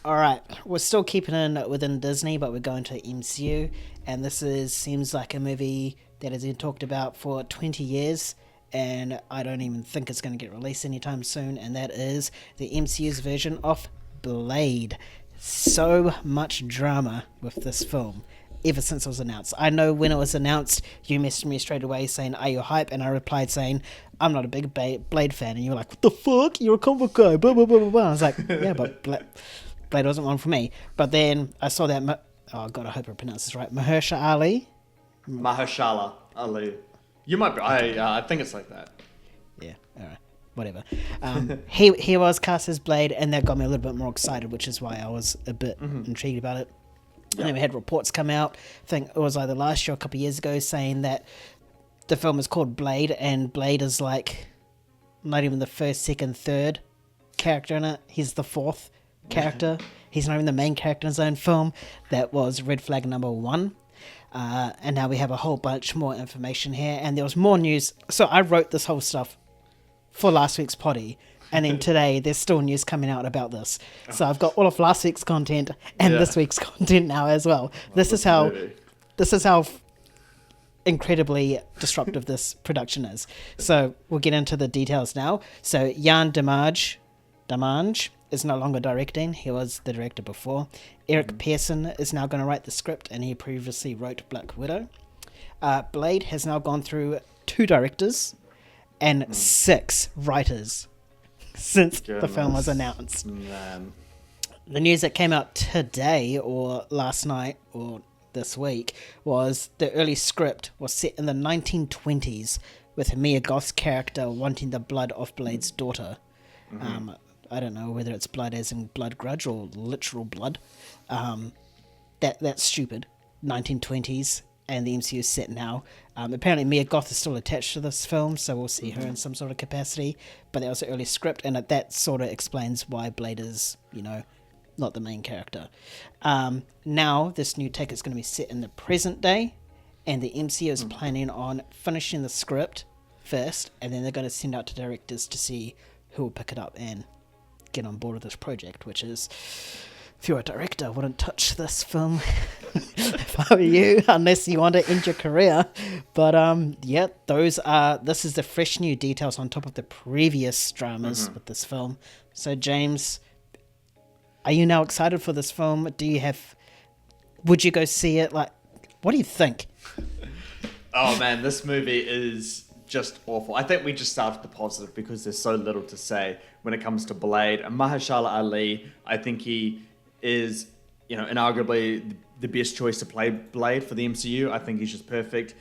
All right, we're still keeping in within Disney, but we're going to MCU, and this is seems like a movie that has been talked about for 20 years, and I don't even think it's going to get released anytime soon. And that is the MCU's version of Blade. So much drama with this film ever since it was announced. I know when it was announced, you messaged me straight away saying, "Are you hype?" And I replied saying, "I'm not a big Blade fan." And you were like, "What the fuck? You're a comic guy." Blah blah blah blah blah. I was like, "Yeah, but Blade wasn't one for me." But then I saw that. Oh god, I hope I pronounced this right. Mahershala Ali. Mahershala Ali. You might be. I think it's like that. Yeah. All right. Whatever. He was cast as Blade, and that got me a little bit more excited, which is why I was a bit intrigued about it. And then we had reports come out, I think it was either last year or a couple of years ago, saying that the film is called Blade, and Blade is like not even the first, second, third character in it. He's the fourth character. He's not even the main character in his own film. That was red flag number one. And now we have a whole bunch more information here, and there was more news. So I wrote this whole stuff for last week's potty, and then today there's still news coming out about this. So I've got all of last week's content and this week's content now as well. This is how incredibly disruptive this production is. So we'll get into the details now. So Jan Damange is no longer directing. He was the director before. Eric Pearson is now going to write the script, and he previously wrote Black Widow. Blade has now gone through 2 directors and 6 writers since the film was announced. Man. The news that came out today or last night or this week was the early script was set in the 1920s with Mia Goth's character wanting the blood of Blade's daughter. I don't know whether it's blood as in blood grudge or literal blood. That's stupid. 1920s, and the MCU is set now. Apparently Mia Goth is still attached to this film, so we'll see her in some sort of capacity. But that was the early script, and that sort of explains why Blade is, not the main character. Now, this new take is going to be set in the present day, and the MCU is planning on finishing the script first, and then they're going to send out to directors to see who will pick it up and get on board with this project, which is, if you're a director, I wouldn't touch this film if I were you, unless you want to end your career. But this is the fresh new details on top of the previous dramas with this film. So James, are you now excited for this film? Would you go see it? Like, what do you think? Oh man, this movie is just awful. I think we just started the positive because there's so little to say when it comes to Blade. And Mahershala Ali, I think he is, inarguably the best choice to play Blade for the MCU. I think he's just perfect.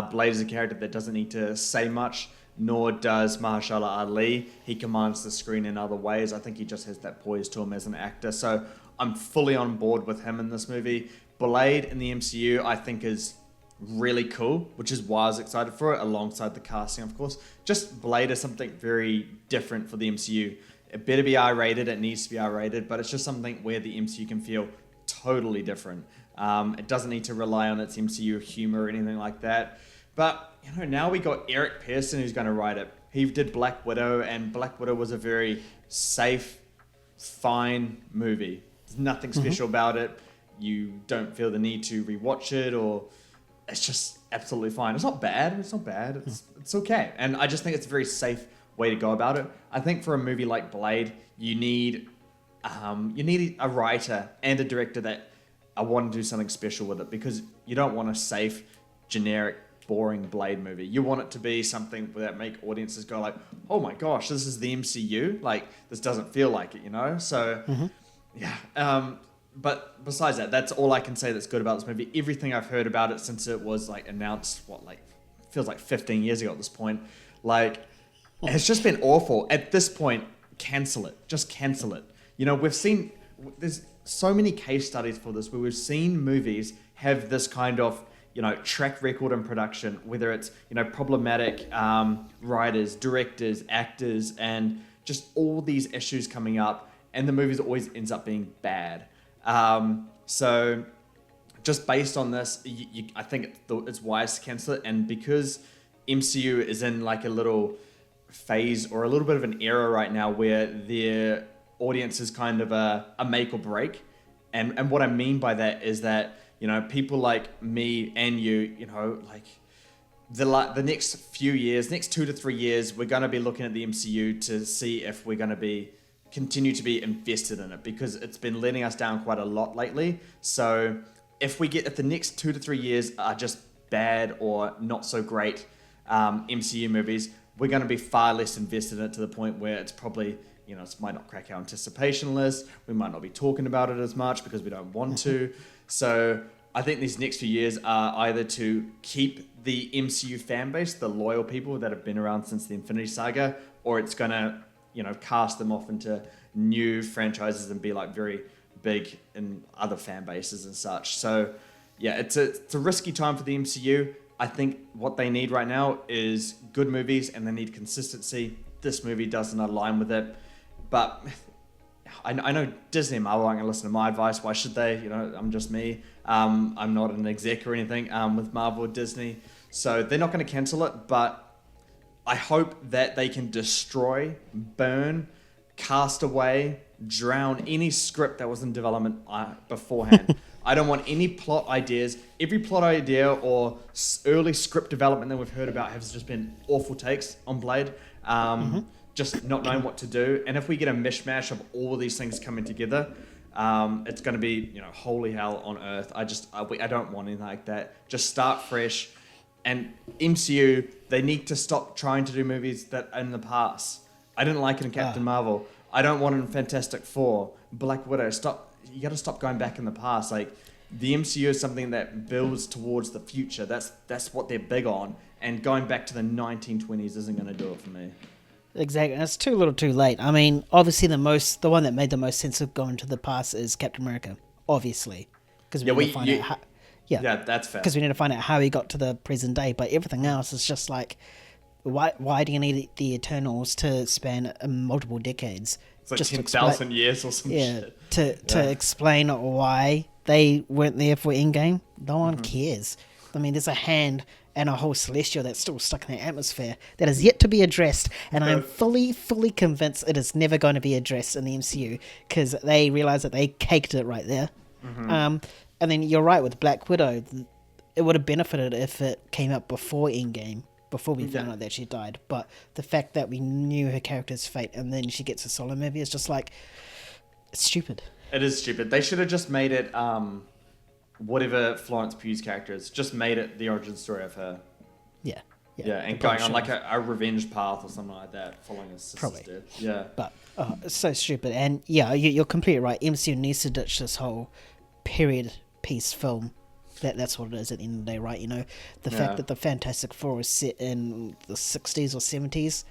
Blade is a character that doesn't need to say much, nor does Mahershala Ali. He commands the screen in other ways. I think he just has that poise to him as an actor. So I'm fully on board with him in this movie. Blade in the MCU, I think, is really cool, which is why I was excited for it, alongside the casting, of course. Just Blade is something very different for the MCU. It better be R-rated, it needs to be R-rated, but it's just something where the MCU can feel totally different. It doesn't need to rely on its MCU humor or anything like that. But, now we got Eric Pearson who's going to write it. He did Black Widow, and Black Widow was a very safe, fine movie. There's nothing special about it. You don't feel the need to rewatch it, or it's just absolutely fine. It's not bad. It's okay. And I just think it's a very safe way to go about it. I think for a movie like Blade, you need a writer and a director that want to do something special with it, because you don't want a safe, generic, boring Blade movie. You want it to be something that make audiences go like, "Oh my gosh, this is the MCU." Like, this doesn't feel like it, So, yeah. But besides that, that's all I can say that's good about this movie. Everything I've heard about it since it was announced, feels like 15 years ago at this point. It's just been awful. At this point, cancel it. Just cancel it. There's so many case studies for this where we've seen movies have this kind of, track record in production, whether it's, problematic writers, directors, actors, and just all these issues coming up, and the movies always ends up being bad. So just based on this, I think it's wise to cancel it. And because MCU is in a little phase or a little bit of an era right now where they're audiences kind of a make or break. And what I mean by that is that, people like me and you, like the next few years, next 2 to 3 years, we're going to be looking at the MCU to see if we're going to continue to be invested in it, because it's been letting us down quite a lot lately. So if the next 2 to 3 years are just bad or not so great MCU movies, we're going to be far less invested in it, to the point where it's probably, it might not crack our anticipation list. We might not be talking about it as much because we don't want to. So I think these next few years are either to keep the MCU fan base, the loyal people that have been around since the Infinity Saga, or it's going to, cast them off into new franchises and be like very big in other fan bases and such. So yeah, it's a risky time for the MCU. I think what they need right now is good movies, and they need consistency. This movie doesn't align with it, but I know Disney and Marvel aren't going to listen to my advice. Why should they? I'm just me. I'm not an exec or anything with Marvel or Disney, so they're not going to cancel it. But I hope that they can destroy, burn, cast away, drown any script that was in development beforehand. I don't want any plot ideas. Every plot idea or early script development that we've heard about has just been awful takes on Blade. Just not knowing what to do. And if we get a mishmash of all of these things coming together, it's going to be, holy hell on earth. I don't want anything like that. Just start fresh. And MCU, they need to stop trying to do movies that are in the past. I didn't like it in Captain Marvel. I don't want it in Fantastic Four, Black Widow. You got to stop going back in the past. Like, the MCU is something that builds towards the future. That's what they're big on. And going back to the 1920s isn't going to do it for me. Exactly. And it's too little too late. I mean, obviously the one that made the most sense of going to the past is Captain America, obviously. Because we need to find out how... Yeah, that's fair. Because we need to find out how he got to the present day. But everything else is just like, why do you need the Eternals to span multiple decades? It's like just 10,000 years or some shit. To explain why they weren't there for Endgame. No one cares. I mean, there's a hand and a whole celestial that's still stuck in the atmosphere that is yet to be addressed, and I'm fully convinced it is never going to be addressed in the MCU, because they realize that they caked it right there. And then you're right with Black Widow. It would have benefited if it came up before Endgame, before we found out that she died. But the fact that we knew her character's fate and then she gets a solo movie is just like, it's stupid. It is stupid. They should have just made it whatever Florence Pugh's character is, just made it the origin story of her. Yeah, and going on like a revenge path or something like that, following his sister's death. Yeah. But it's so stupid. And yeah, you're completely right. MCU needs to ditch this whole period piece film. That's what it is at the end of the day, right? The fact that the Fantastic Four is set in the 60s or 70s,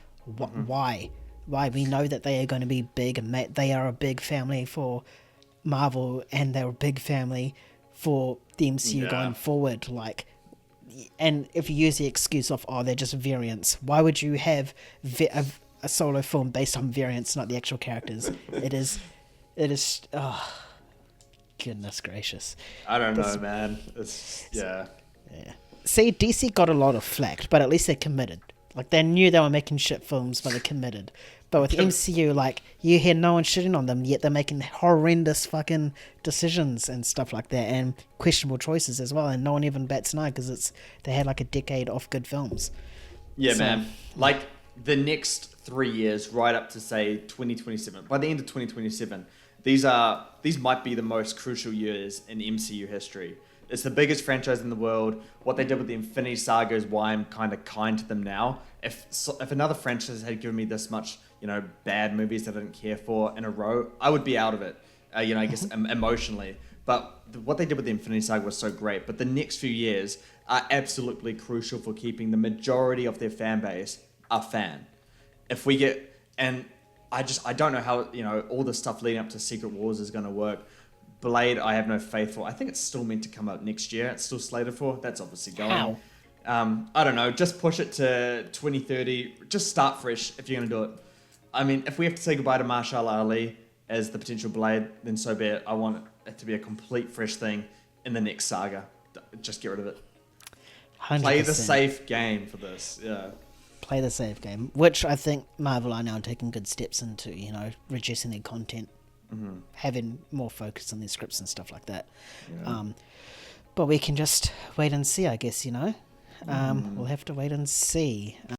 why? We know that they are going to be big, and they are a big family for Marvel, and they're a big family for the MCU going forward. Like, and if you use the excuse of, they're just variants, why would you have a solo film based on variants, not the actual characters? It is goodness gracious. I don't know, man. It's yeah. See, DC got a lot of flack, but at least they committed. Like, they knew they were making shit films, but they committed. But with MCU, like, you hear no one shitting on them, yet they're making horrendous fucking decisions and stuff like that, and questionable choices as well, and no one even bats an eye because they had like a decade of good films. Yeah, man. Like, the next 3 years, right up to say 2027. By the end of 2027, these might be the most crucial years in MCU history. It's the biggest franchise in the world. What they did with the Infinity Saga is why I'm kind of kind to them now. If another franchise had given me this much, bad movies that I didn't care for in a row, I would be out of it. I guess emotionally. But what they did with the Infinity Saga was so great. But the next few years are absolutely crucial for keeping the majority of their fan base a fan. If we get, and I don't know how, all the stuff leading up to Secret Wars is going to work. Blade, I have no faith for. I think it's still meant to come out next year. It's still slated for. That's obviously going. How? I don't know. Just push it to 2030. Just start fresh if you're going to do it. I mean, if we have to say goodbye to Mahershala Ali as the potential Blade, then so be it. I want it to be a complete fresh thing in the next saga. Just get rid of it. 100%. Play the safe game for this. Yeah. play the save game, which I think Marvel are now taking good steps into, reducing their content, having more focus on their scripts and stuff like that. Yeah. But we can just wait and see, I guess, We'll have to wait and see.